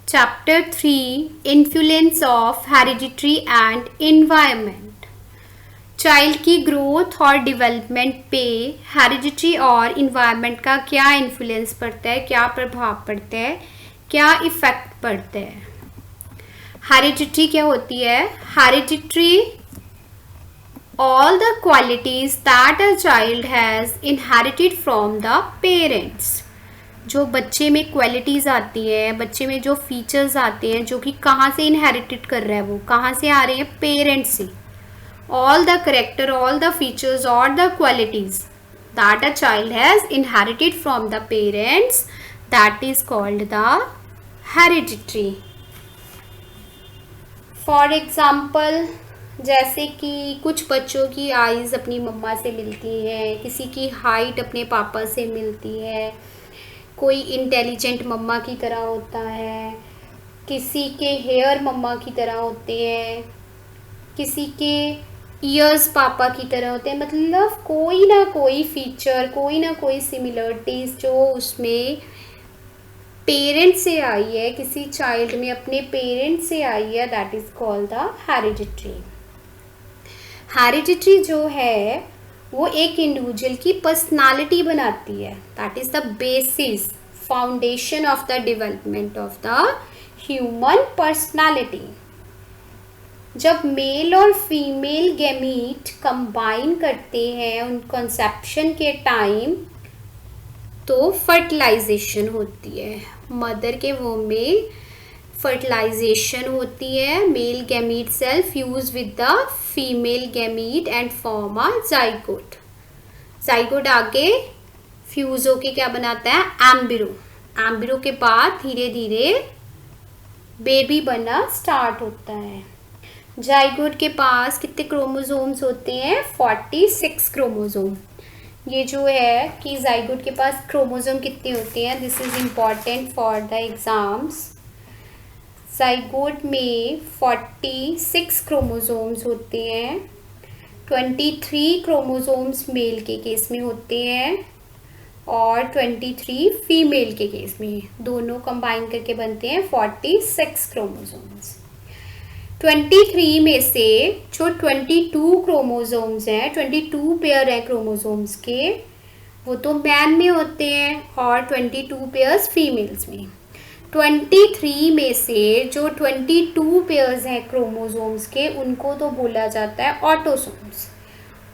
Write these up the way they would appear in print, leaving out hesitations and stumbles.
Chapter 3 influence of hereditary and environment. Child की growth और development पे हेरिडिटरी और इन्वायरमेंट का क्या इन्फ्लुएंस पड़ता है, क्या प्रभाव पड़ता है, क्या इफेक्ट पड़ता है। हेरिडिटरी क्या होती है? Hereditary all the qualities that a child has inherited from the parents। जो बच्चे में क्वालिटीज़ आती हैं, बच्चे में जो फीचर्स आते हैं, जो कि कहाँ से इनहेरिटेड कर रहा है, वो कहाँ से आ रहे हैं? पेरेंट्स से। All the character, all the features और the qualities that a child has inherited from the parents, that is called the hereditary. For example, जैसे कि कुछ बच्चों की आइज़ अपनी मम्मा से मिलती हैं, किसी की हाइट अपने पापा से मिलती है, कोई इंटेलिजेंट मम्मा की तरह होता है, किसी के हेयर मम्मा की तरह होते हैं, किसी के ईयर्स पापा की तरह होते हैं। मतलब कोई ना कोई फीचर, कोई ना कोई सिमिलरिटीज़ जो उसमें पेरेंट्स से आई है, किसी चाइल्ड में अपने पेरेंट्स से आई है, that is called the hereditary. Hereditary जो है वो एक इंडिविजुअल की पर्सनालिटी बनाती है, that is the basis, foundation of the development of the human personality. जब मेल और फीमेल गैमीट कंबाइन करते हैं उन कंसेप्शन के टाइम, तो फर्टिलाइजेशन होती है। मदर के वोम में फर्टिलाइजेशन होती है। Male gamete cell fuse with the female gamete and form a zygote. Zygote आगे फ्यूज होके क्या बनाता है? एम्ब्रियो। एम्ब्रियो के बाद धीरे धीरे बेबी बनना स्टार्ट होता है। जाइगोट के पास कितने क्रोमोसोम्स होते हैं? 46 क्रोमोसोम। ये जो है कि जाइगोट के पास क्रोमोसोम कितने होते हैं, this is important for the exams. Zygote में 46 क्रोमोसोम्स होते हैं। 23 क्रोमोसोम्स मेल के केस में होते हैं और 23 फीमेल के केस में, दोनों कंबाइन करके बनते हैं 46 क्रोमोसोम्स। 23 में से जो 22 क्रोमोसोम्स हैं, 22 पेयर है क्रोमोसोम्स के, वो तो मैन में होते हैं और 22 पेयर्स फीमेल्स में। 23 में से जो 22 पेयर्स हैं क्रोमोसोम्स के, उनको तो बोला जाता है ऑटोसोम्स,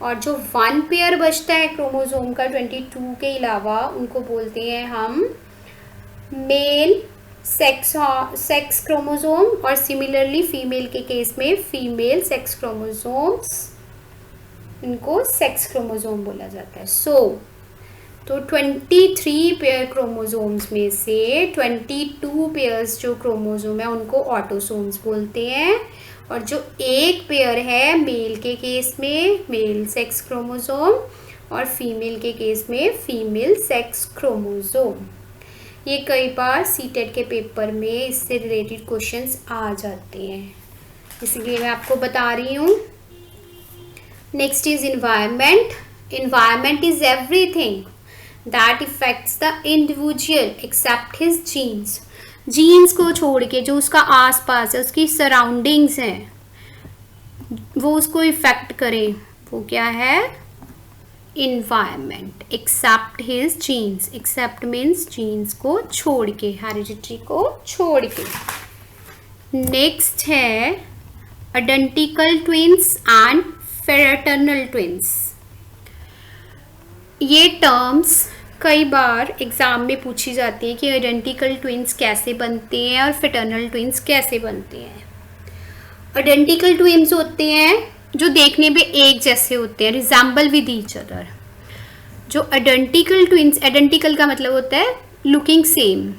और जो 1 पेयर बचता है क्रोमोसोम का 22 के अलावा, उनको बोलते हैं हम मेल सेक्स क्रोमोसोम, और सिमिलरली फीमेल के केस में फीमेल सेक्स क्रोमोसोम्स, इनको सेक्स क्रोमोसोम बोला जाता है। तो 23 पेयर क्रोमोसोम्स में से 22 पेयर्स जो क्रोमोसोम है उनको ऑटोसोम्स बोलते हैं, और जो एक पेयर है मेल के केस में मेल सेक्स क्रोमोसोम और फीमेल के केस में फीमेल सेक्स क्रोमोसोम। ये कई बार सीटेट के पेपर में इससे रिलेटेड क्वेश्चंस आ जाते हैं, इसलिए मैं आपको बता रही हूँ। Next is environment. Environment is everything that affects the individual except his genes। Genes को छोड़ के जो उसका आसपास है, उसकी सराउंडिंग्स हैं, वो उसको इफेक्ट करे, वो क्या है? Environment. Except his genes, except means genes को छोड़ के, हेरिडिटरी को छोड़ के। नेक्स्ट है identical twins and fraternal twins. ये टर्म्स कई बार एग्ज़ाम में पूछी जाती है कि आइडेंटिकल ट्विंस कैसे बनते हैं और फ्रेटर्नल ट्विंस कैसे बनते हैं। आइडेंटिकल ट्विंस होते हैं जो देखने में एक जैसे होते हैं, रिजेंबल विद ईच अदर। जो आइडेंटिकल ट्विंस, आइडेंटिकल का मतलब होता है लुकिंग सेम।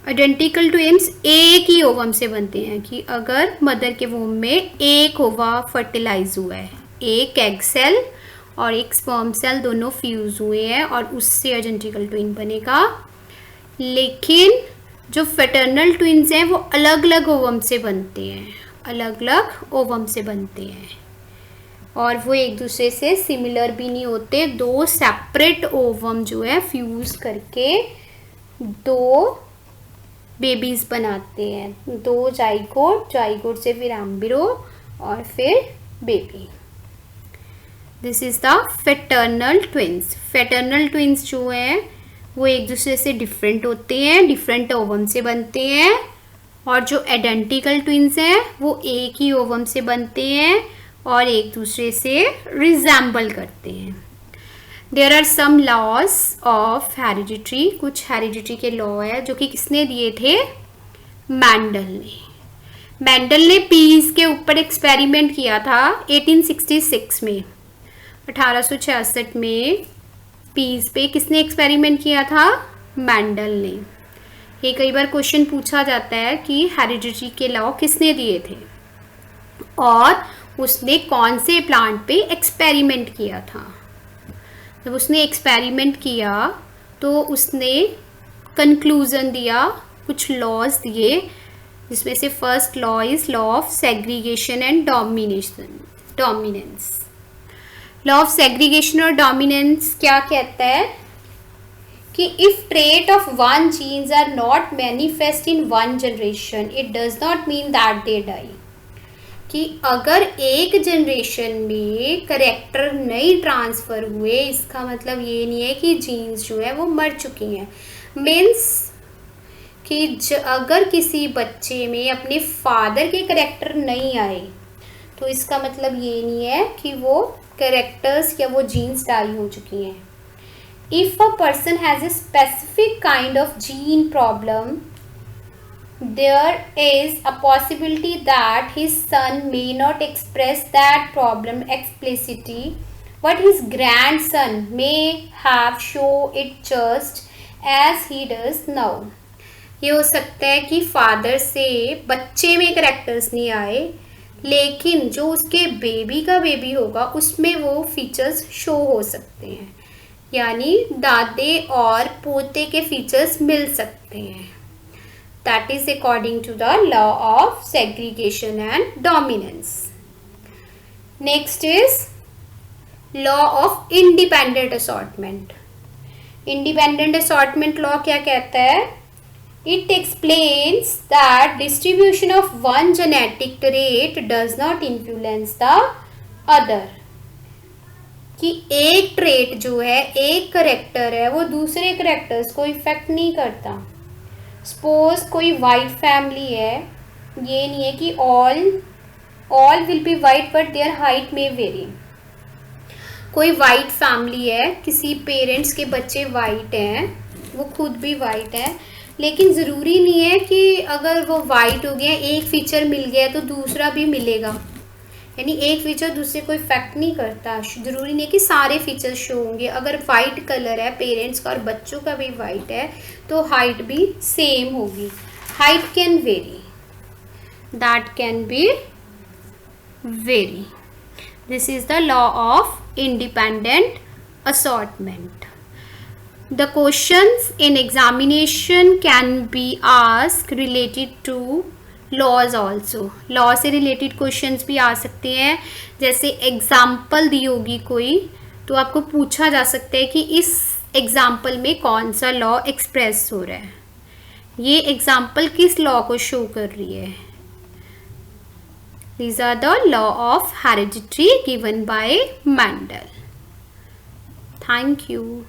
आइडेंटिकल ट्विंस एक ही ओवम से बनते हैं, कि अगर मदर के वोम में एक ओवा फर्टिलाइज हुआ है, एक एग सेल और एक स्पर्म सेल दोनों फ्यूज हुए हैं, और उससे आइडेंटिकल ट्विन बनेगा। लेकिन जो फ्रेटर्नल ट्विन्स हैं वो अलग अलग ओवम से बनते हैं, अलग अलग ओवम से बनते हैं, और वो एक दूसरे से सिमिलर भी नहीं होते। दो सेपरेट ओवम जो है फ्यूज करके दो बेबीज बनाते हैं, 2 जाइगोट, जाइगोट से फिर एम्ब्रियो और फिर baby. This is the fraternal twins. Fraternal twins जो है वो एक दूसरे से डिफरेंट होते हैं, डिफरेंट ओवम से बनते हैं, और जो आइडेंटिकल ट्विंस हैं वो एक ही ओवम से बनते हैं और एक दूसरे से रिजेंबल करते हैं। There are some laws of heredity, कुछ हेरिडिटी के लॉ है जो कि किसने दिए थे? मैंडल ने। मैंडल ने पीस के ऊपर एक्सपेरिमेंट किया था 1866 में, 1866 में पीस पे किसने एक्सपेरिमेंट किया था? मैंडल ने। ये कई बार क्वेश्चन पूछा जाता है कि हेरिडिटी के लॉ किसने दिए थे और उसने कौन से प्लांट पे एक्सपेरिमेंट किया था। जब उसने एक्सपेरिमेंट किया तो उसने कंक्लूजन दिया, कुछ लॉज दिए, जिसमें से first law is law of segregation and dominance. Law of segregation और डोमिनेंस क्या कहता है कि if trait of one genes are not manifest in one generation it does not mean that they die, कि अगर एक जनरेशन में character नहीं ट्रांसफ़र हुए इसका मतलब ये नहीं है कि जीन्स जो है वो मर चुकी हैं। मीन्स कि अगर किसी बच्चे में अपने फादर के करेक्टर नहीं आए तो इसका मतलब ये नहीं है कि वो करेक्टर्स या वो जीन्स डाई हो चुकी हैं। If a person has a specific kind of gene problem there is a possibility that his son may not express that problem explicitly, but his grandson may have show it just as he does now. ये हो सकता है कि father से बच्चे में characters नहीं आए, लेकिन जो उसके बेबी का बेबी होगा उसमें वो फीचर्स शो हो सकते हैं, यानी दादे और पोते के फीचर्स मिल सकते हैं। That is according to the law of segregation and dominance. Next is law of independent assortment. Independent assortment law क्या कहता है? It explains that distribution of one genetic trait does not influence the other. कि एक trait जो है, एक character है, वो दूसरे करेक्टर्स को इफेक्ट नहीं करता। सपोज कोई वाइट फैमिली है, ये नहीं है कि all will be white but their height में वेरी। कोई वाइट फैमिली है, किसी पेरेंट्स के बच्चे वाइट हैं, वो खुद भी वाइट हैं, लेकिन ज़रूरी नहीं है कि अगर वो वाइट हो गया, एक फीचर मिल गया तो दूसरा भी मिलेगा, यानी एक फीचर दूसरे को इफेक्ट नहीं करता। ज़रूरी नहीं है कि सारे फीचर्स शो होंगे। अगर वाइट कलर है पेरेंट्स का और बच्चों का भी वाइट है तो हाइट भी सेम होगी। Height can vary, that can be vary. This is the law of independent assortment. The questions in examination can be asked related to laws also. Law से रिलेटेड क्वेश्चंस भी आ सकते हैं, जैसे एग्जाम्पल दी होगी कोई तो आपको पूछा जा सकता है कि इस एग्जाम्पल में कौन सा लॉ एक्सप्रेस हो रहा है, ये एग्जाम्पल किस लॉ को शो कर रही है। These are the law of heredity given by Mendel. Thank you.